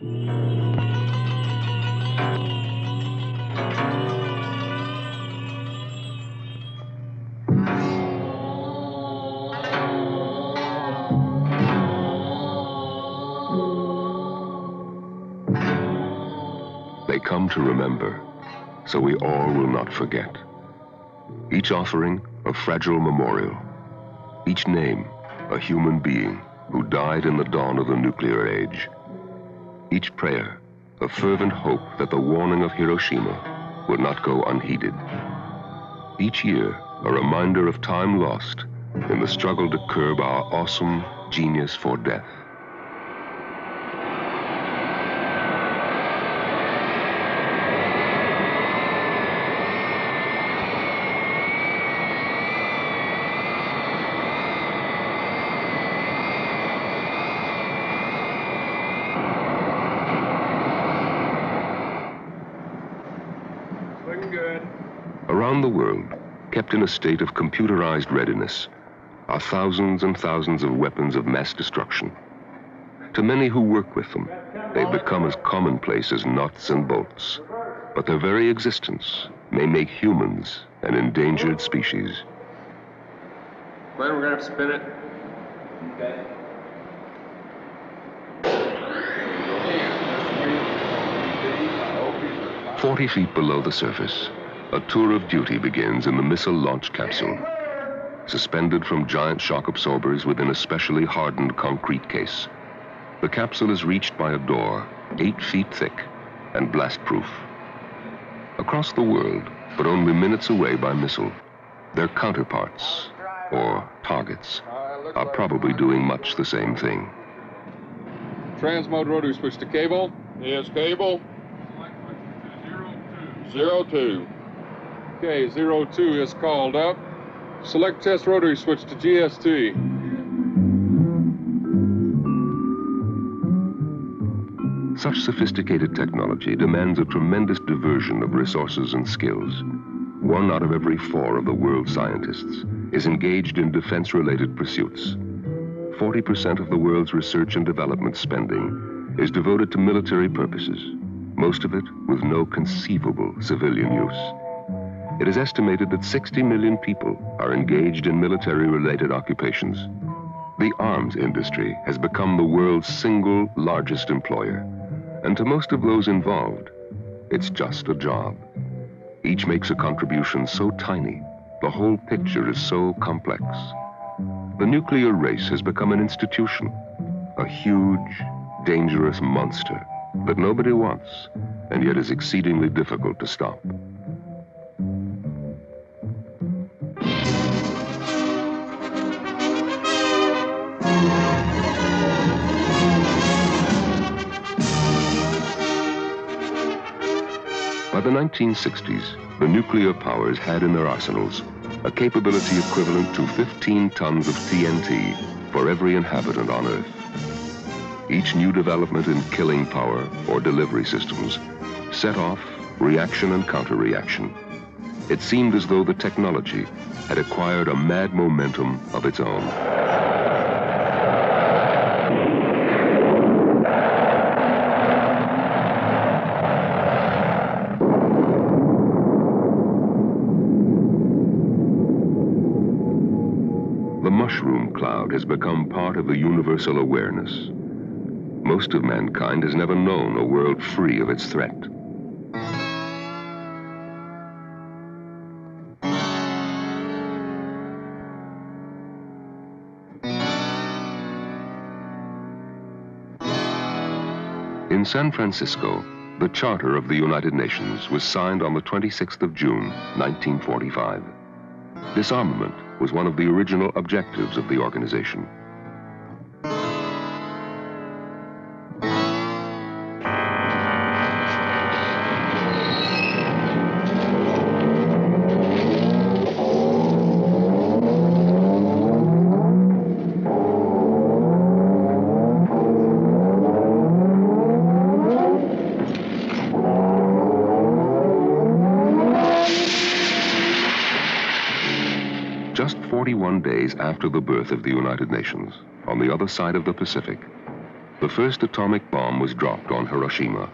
They come to remember, so we all will not forget. Each offering, a fragile memorial. Each name, a human being who died in the dawn of the nuclear age. Each prayer, a fervent hope that the warning of Hiroshima would not go unheeded. Each year, a reminder of time lost in the struggle to curb our awesome genius for death. Around the world, kept in a state of computerized readiness, are thousands and thousands of weapons of mass destruction. To many who work with them, they've become as commonplace as nuts and bolts, but their very existence may make humans an endangered species. Glenn, we're gonna have to spin it. Okay. 40 feet below the surface, a tour of duty begins in the missile launch capsule, suspended from giant shock absorbers within a specially hardened concrete case. The capsule is reached by a door 8 feet thick and blast-proof. Across the world, but only minutes away by missile, their counterparts, or targets, are probably doing much the same thing. Transmode rotary switch to cable. Yes, cable. 02. Okay, 02 is called up. Select test rotary switch to GST. Such sophisticated technology demands a tremendous diversion of resources and skills. 1 out of every 4 of the world's scientists is engaged in defense-related pursuits. 40% of the world's research and development spending is devoted to military purposes, most of it with no conceivable civilian use. It is estimated that 60 million people are engaged in military-related occupations. The arms industry has become the world's single largest employer, and to most of those involved, it's just a job. Each makes a contribution so tiny, the whole picture is so complex. The nuclear race has become an institution, a huge, dangerous monster that nobody wants, and yet is exceedingly difficult to stop. By the 1960s, the nuclear powers had in their arsenals a capability equivalent to 15 tons of TNT for every inhabitant on Earth. Each new development in killing power or delivery systems set off reaction and counter-reaction. It seemed as though the technology had acquired a mad momentum of its own. The mushroom cloud has become part of the universal awareness. Most of mankind has never known a world free of its threat. In San Francisco, the Charter of the United Nations was signed on the 26th of June, 1945. Disarmament was one of the original objectives of the organization. Just 41 days after the birth of the United Nations, on the other side of the Pacific, the first atomic bomb was dropped on Hiroshima.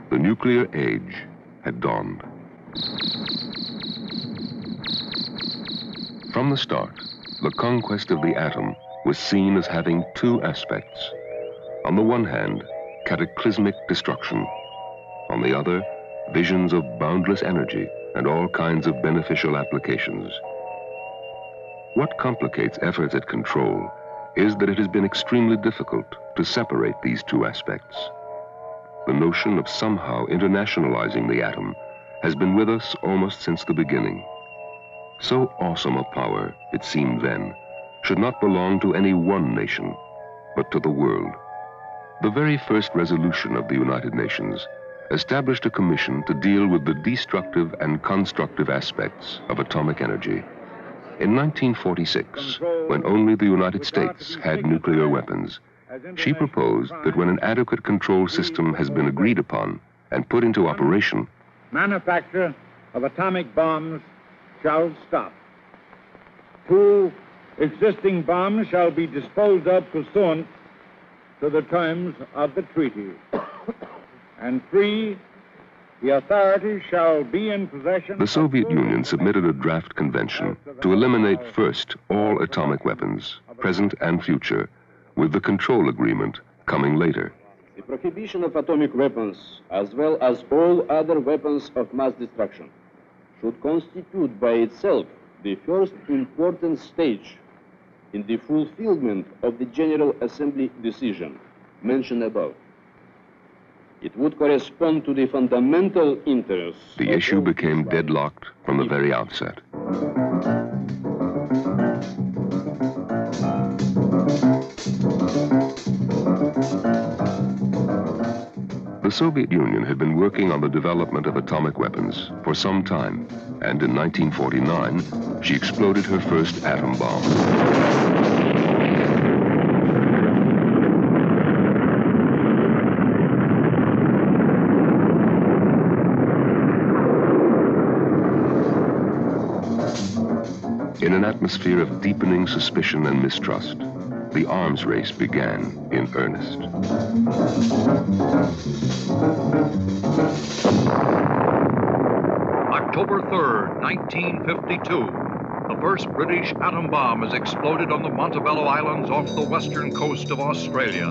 The nuclear age had dawned. From the start, the conquest of the atom was seen as having two aspects. On the one hand, cataclysmic destruction. On the other, visions of boundless energy and all kinds of beneficial applications. What complicates efforts at control is that it has been extremely difficult to separate these two aspects. The notion of somehow internationalizing the atom has been with us almost since the beginning. So awesome a power, it seemed then, should not belong to any one nation, but to the world. The very first resolution of the United Nations established a commission to deal with the destructive and constructive aspects of atomic energy. In 1946, when only the United States had nuclear weapons, she proposed that when an adequate control system has been agreed upon and put into operation, manufacture of atomic bombs shall stop. 2 existing bombs shall be disposed of pursuant to the terms of the treaty. And 3, the authorities shall be in possession. The Soviet Union submitted a draft convention to eliminate first all atomic weapons, present and future, with the control agreement coming later. The prohibition of atomic weapons, as well as all other weapons of mass destruction, should constitute by itself the first important stage in the fulfillment of the General Assembly decision mentioned above. It would correspond to the fundamental interests. The issue became deadlocked from the very outset. The Soviet Union had been working on the development of atomic weapons for some time, and in 1949, she exploded her first atom bomb. In an atmosphere of deepening suspicion and mistrust, the arms race began in earnest. October 3rd, 1952. The first British atom bomb is exploded on the Montebello Islands off the western coast of Australia.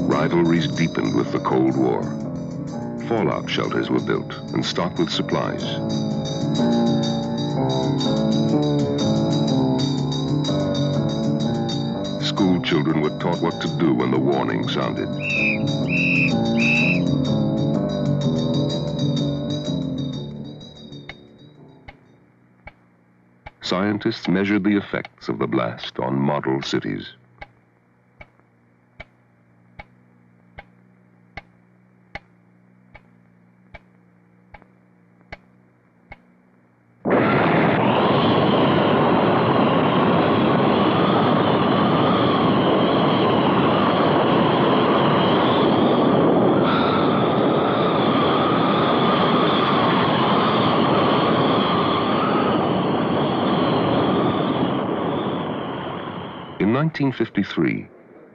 Rivalries deepened with the Cold War. Fallout shelters were built and stocked with supplies. School children were taught what to do when the warning sounded. Scientists measured the effects of the blast on model cities. In 1953,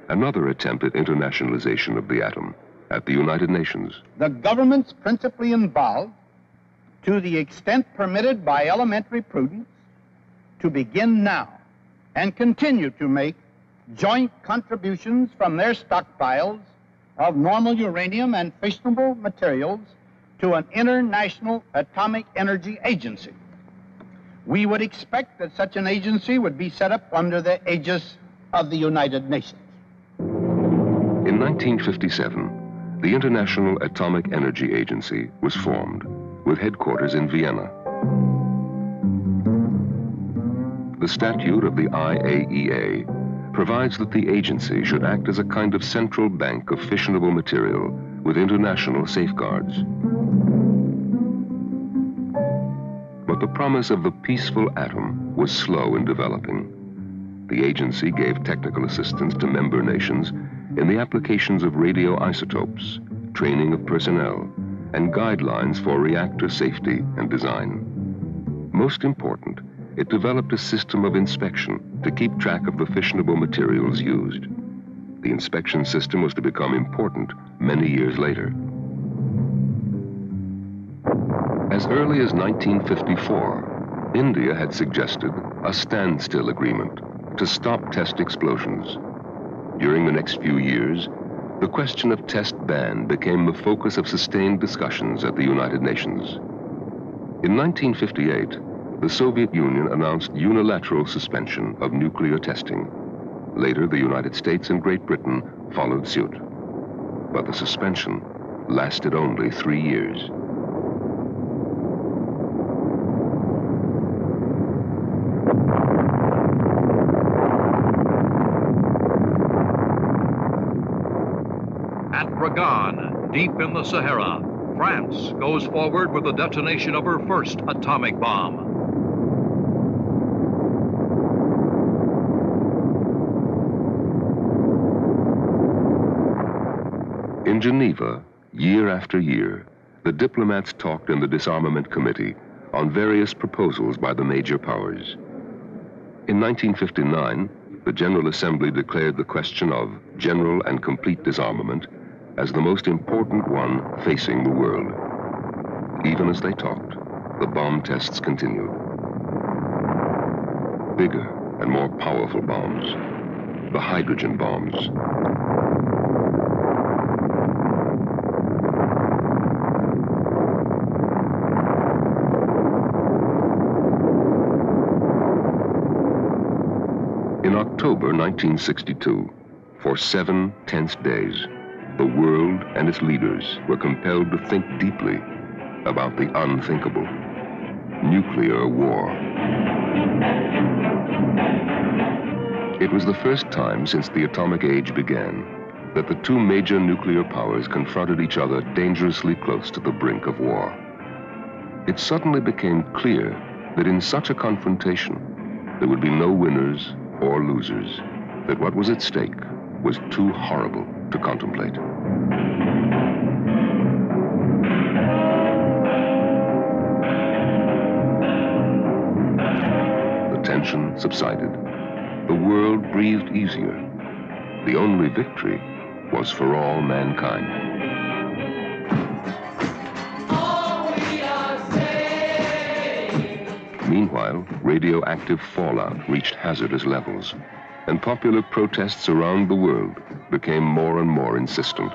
another attempt at internationalization of the atom at the United Nations. The governments principally involved, to the extent permitted by elementary prudence, to begin now and continue to make joint contributions from their stockpiles of normal uranium and fissionable materials to an international atomic energy agency. We would expect that such an agency would be set up under the aegis of the United Nations. In 1957, the International Atomic Energy Agency was formed, with headquarters in Vienna. The statute of the IAEA provides that the agency should act as a kind of central bank of fissionable material with international safeguards. But the promise of the peaceful atom was slow in developing. The agency gave technical assistance to member nations in the applications of radioisotopes, training of personnel, and guidelines for reactor safety and design. Most important, it developed a system of inspection to keep track of the fissionable materials used. The inspection system was to become important many years later. As early as 1954, India had suggested a standstill agreement to stop test explosions. During the next few years, the question of test ban became the focus of sustained discussions at the United Nations. In 1958, the Soviet Union announced unilateral suspension of nuclear testing. Later, the United States and Great Britain followed suit. But the suspension lasted only 3 years. At Bragan, deep in the Sahara, France goes forward with the detonation of her first atomic bomb. In Geneva, year after year, the diplomats talked in the Disarmament Committee on various proposals by the major powers. In 1959, the General Assembly declared the question of general and complete disarmament as the most important one facing the world. Even as they talked, the bomb tests continued. Bigger and more powerful bombs, the hydrogen bombs. In October 1962, for 7 tense days, the world and its leaders were compelled to think deeply about the unthinkable: nuclear war. It was the first time since the atomic age began that the two major nuclear powers confronted each other dangerously close to the brink of war. It suddenly became clear that in such a confrontation, there would be no winners or losers, that what was at stake was too horrible to contemplate. The tension subsided. The world breathed easier. The only victory was for all mankind. Meanwhile, radioactive fallout reached hazardous levels, and popular protests around the world became more and more insistent.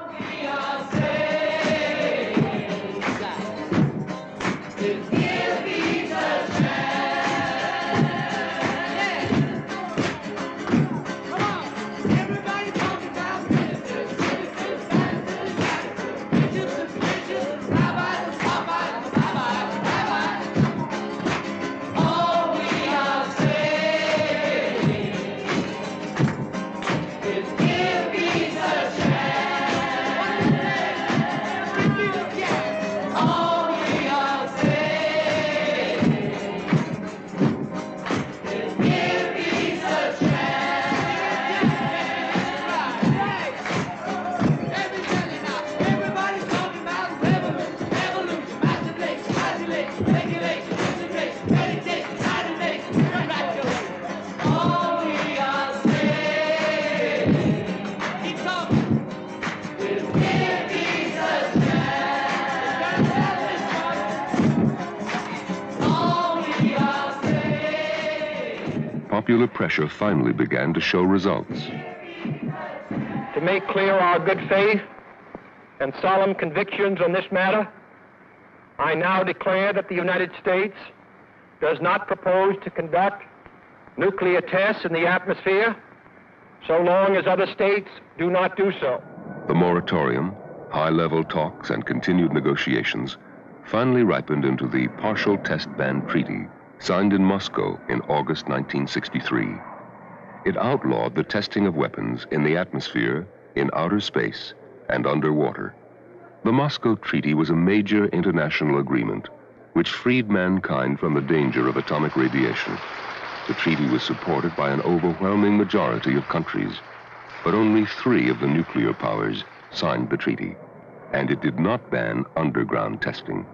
Popular pressure finally began to show results. To make clear our good faith and solemn convictions on this matter, I now declare that the United States does not propose to conduct nuclear tests in the atmosphere so long as other states do not do so. The moratorium, high-level talks, and continued negotiations finally ripened into the Partial Test Ban Treaty, signed in Moscow in August 1963. It outlawed the testing of weapons in the atmosphere, in outer space, and underwater. The Moscow Treaty was a major international agreement which freed mankind from the danger of atomic radiation. The treaty was supported by an overwhelming majority of countries, but only 3 of the nuclear powers signed the treaty, and it did not ban underground testing.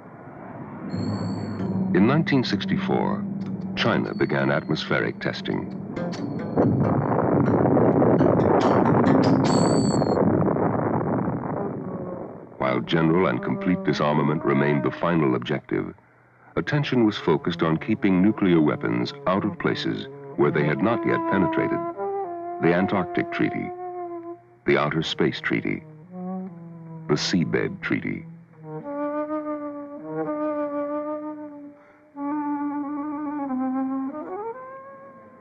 In 1964, China began atmospheric testing. While general and complete disarmament remained the final objective, attention was focused on keeping nuclear weapons out of places where they had not yet penetrated. The Antarctic Treaty, the Outer Space Treaty, the Seabed Treaty.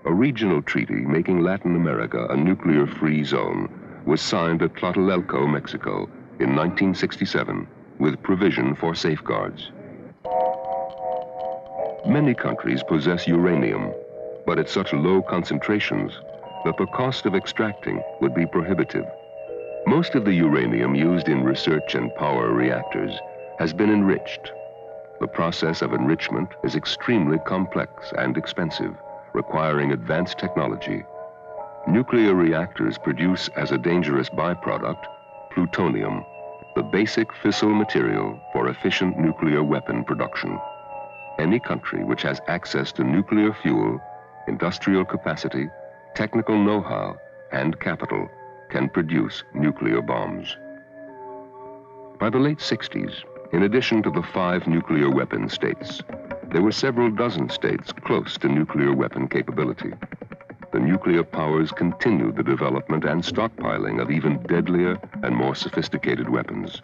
A regional treaty making Latin America a nuclear-free zone was signed at Tlatelolco, Mexico in 1967 with provision for safeguards. Many countries possess uranium, but at such low concentrations that the cost of extracting would be prohibitive. Most of the uranium used in research and power reactors has been enriched. The process of enrichment is extremely complex and expensive, requiring advanced technology. Nuclear reactors produce as a dangerous byproduct plutonium, the basic fissile material for efficient nuclear weapon production. Any country which has access to nuclear fuel, industrial capacity, technical know-how, and capital can produce nuclear bombs. By the late 60s, in addition to the 5 nuclear weapon states, there were several dozen states close to nuclear weapon capability. The nuclear powers continued the development and stockpiling of even deadlier and more sophisticated weapons.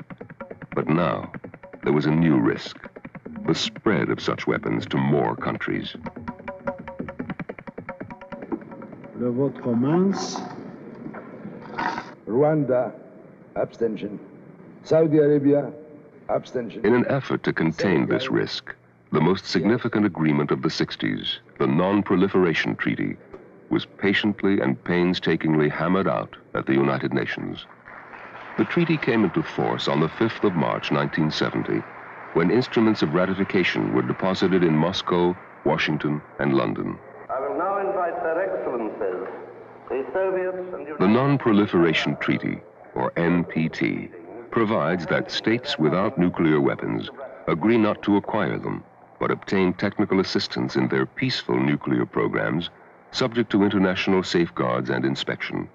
But now, there was a new risk: the spread of such weapons to more countries. Le vote commence. Rwanda, abstention. Saudi Arabia, abstention. In an effort to contain this risk, the most significant agreement of the 60s, the Non-proliferation Treaty, was patiently and painstakingly hammered out at the United Nations. The treaty came into force on the 5th of March, 1970, when instruments of ratification were deposited in Moscow, Washington, and London. I will now invite their excellencies, the Soviets and The Non-proliferation Treaty, or NPT, provides that states without nuclear weapons agree not to acquire them, but obtain technical assistance in their peaceful nuclear programs, subject to international safeguards and inspection.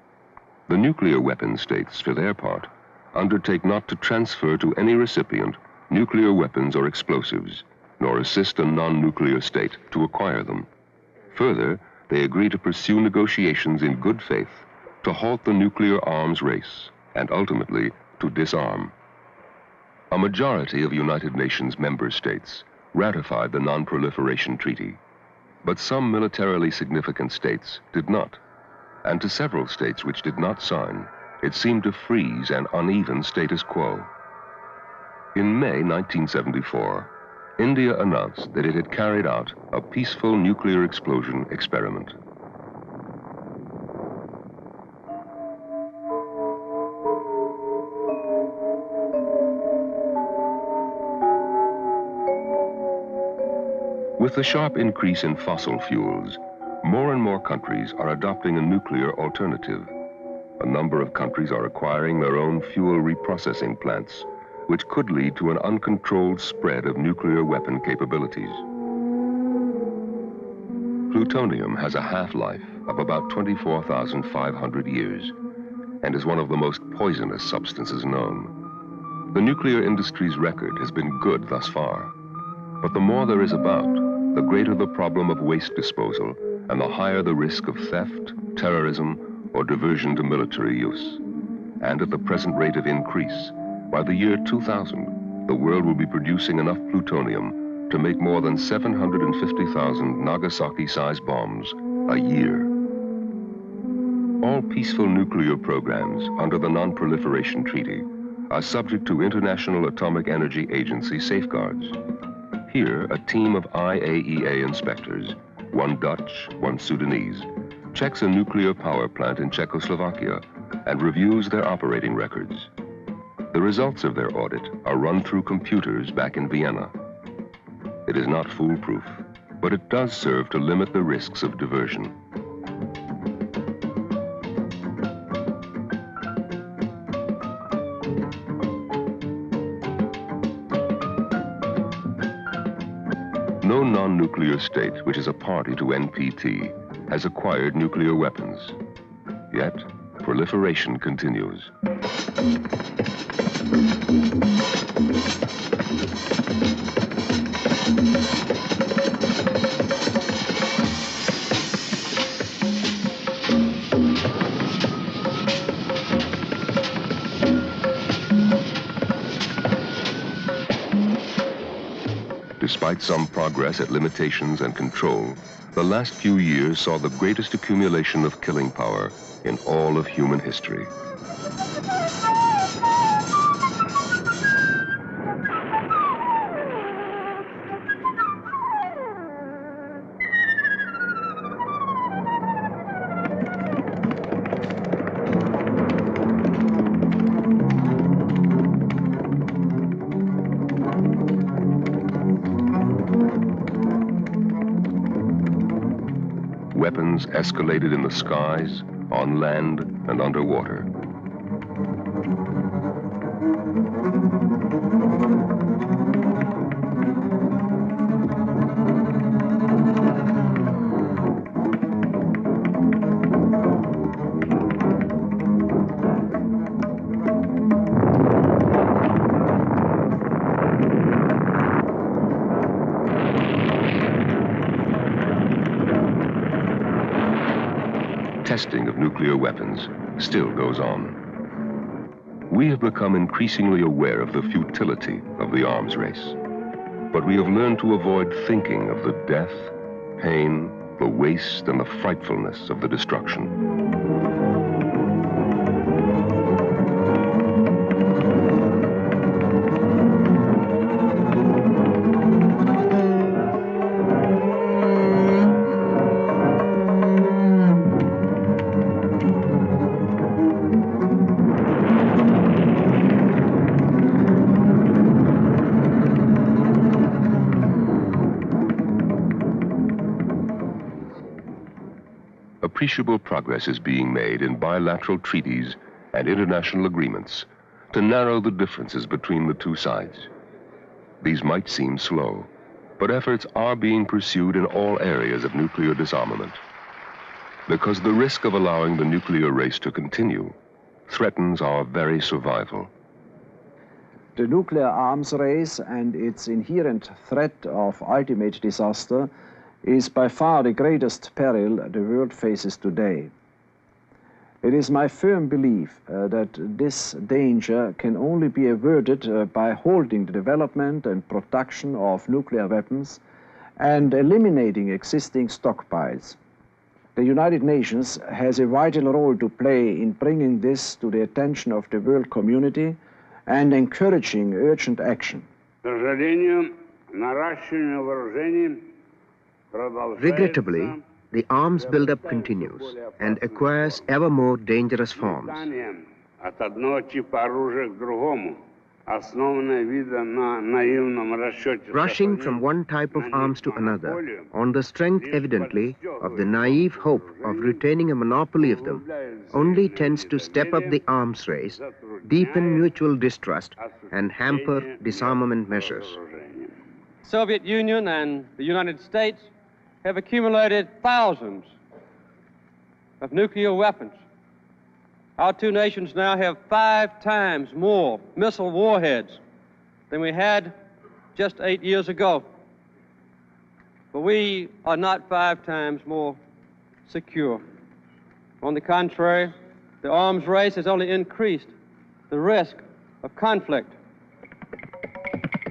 The nuclear weapon states, for their part, undertake not to transfer to any recipient nuclear weapons or explosives, nor assist a non-nuclear state to acquire them. Further, they agree to pursue negotiations in good faith to halt the nuclear arms race and ultimately to disarm. A majority of United Nations member states ratified the Non-proliferation Treaty, but some militarily significant states did not, and to several states which did not sign, it seemed to freeze an uneven status quo. In May 1974, India announced that it had carried out a peaceful nuclear explosion experiment. With the sharp increase in fossil fuels, more and more countries are adopting a nuclear alternative. A number of countries are acquiring their own fuel reprocessing plants, which could lead to an uncontrolled spread of nuclear weapon capabilities. Plutonium has a half-life of about 24,500 years and is one of the most poisonous substances known. The nuclear industry's record has been good thus far, but the more there is about, the greater the problem of waste disposal and the higher the risk of theft, terrorism, or diversion to military use. And at the present rate of increase, by the year 2000, the world will be producing enough plutonium to make more than 750,000 Nagasaki-sized bombs a year. All peaceful nuclear programs under the Non-proliferation Treaty are subject to International Atomic Energy Agency safeguards. Here, a team of IAEA inspectors, one Dutch, one Sudanese, checks a nuclear power plant in Czechoslovakia and reviews their operating records. The results of their audit are run through computers back in Vienna. It is not foolproof, but it does serve to limit the risks of diversion. No non-nuclear state which is a party to NPT has acquired nuclear weapons. Yet, proliferation continues. Despite some progress at limitations and control, the last few years saw the greatest accumulation of killing power in all of human history. Weapons escalated in the skies, on land, and underwater. Testing of nuclear weapons still goes on. We have become increasingly aware of the futility of the arms race, but we have learned to avoid thinking of the death, pain, the waste, and the frightfulness of the destruction. Appreciable progress is being made in bilateral treaties and international agreements to narrow the differences between the two sides. These might seem slow, but efforts are being pursued in all areas of nuclear disarmament, because the risk of allowing the nuclear race to continue threatens our very survival. The nuclear arms race and its inherent threat of ultimate disaster is by far the greatest peril the world faces today. It is my firm belief that this danger can only be averted by halting the development and production of nuclear weapons and eliminating existing stockpiles. The United Nations has a vital role to play in bringing this to the attention of the world community and encouraging urgent action. Regrettably, the arms buildup continues and acquires ever more dangerous forms. Rushing from one type of arms to another on the strength evidently of the naive hope of retaining a monopoly of them only tends to step up the arms race, deepen mutual distrust, and hamper disarmament measures. The Soviet Union and the United States have accumulated thousands of nuclear weapons. Our two nations now have 5 times more missile warheads than we had just 8 years ago. But we are not 5 times more secure. On the contrary, the arms race has only increased the risk of conflict.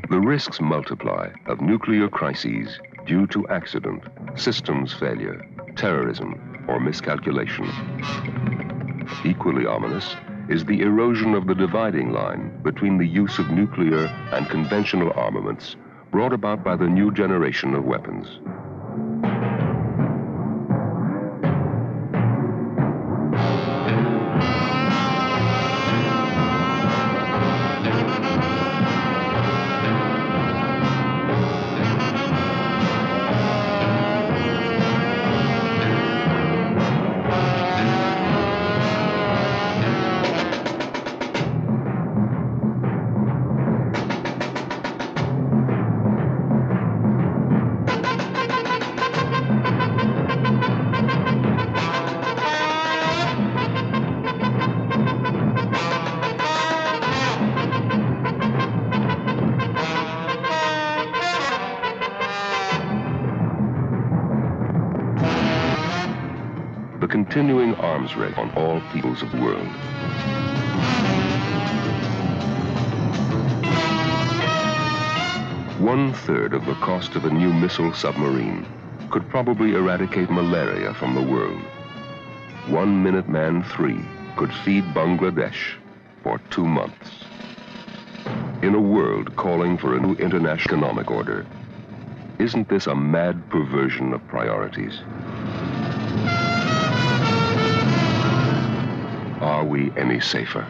The risks multiply of nuclear crises due to accident, systems failure, terrorism, or miscalculation. Equally ominous is the erosion of the dividing line between the use of nuclear and conventional armaments brought about by the new generation of weapons. continuing arms race on all peoples of the world. One-third of the cost of a new missile submarine could probably eradicate malaria from the world. One Minuteman III could feed Bangladesh for 2 months. In a world calling for a new international economic order, isn't this a mad perversion of priorities? Are we any safer?